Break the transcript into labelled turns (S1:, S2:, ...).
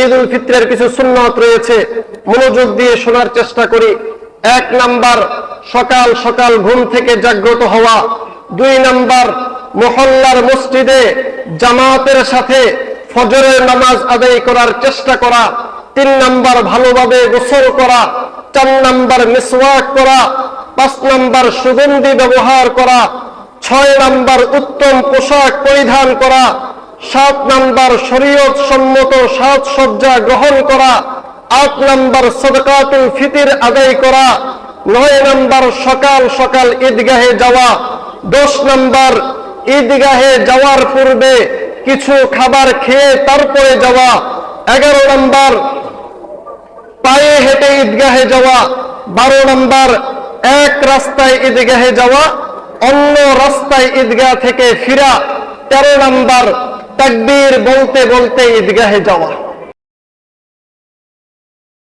S1: ঈদ উল ফিতরের কিছু সুন্নত রয়েছে, মনোযোগ দিয়ে শোনার চেষ্টা করি। 1 নাম্বার, সকাল সকাল ঘুম থেকে জাগ্রত হওয়া। 2 নাম্বার, মহল্লার মসজিদে জামাতের সাথে ফজরের নামাজ আদায় করার চেষ্টা করা। 3 নাম্বার, ভালোভাবে গোসল করা। 4 নাম্বার, মিসওয়াক করা। 5 নাম্বার, সুগন্ধি ব্যবহার করা। 6 নাম্বার, উত্তম পোশাক পরিধান করা। 7 নাম্বার, শরীয়ত সম্মত সাজসজ্জা গ্রহণ করা। 8 নাম্বার, সাদকাতুল ফিতর আদায় করা। 9 নাম্বার, সকাল সকাল ঈদগাহে যাওয়া। 10 নাম্বার, ঈদগাহে যাওয়ার পূর্বে কিছু খাবার খেয়ে তারপরে যাওয়া। 11 নাম্বার, পায়ে হেঁটে ঈদগাহে যাওয়া। 12 নাম্বার, এক রাস্তায় ঈদগাহে যাওয়া, অন্য রাস্তায় ঈদগাহ থেকে ফিরা। 13 নাম্বার, তাকবীর বলতে বলতে ঈদগাহে যাওয়া।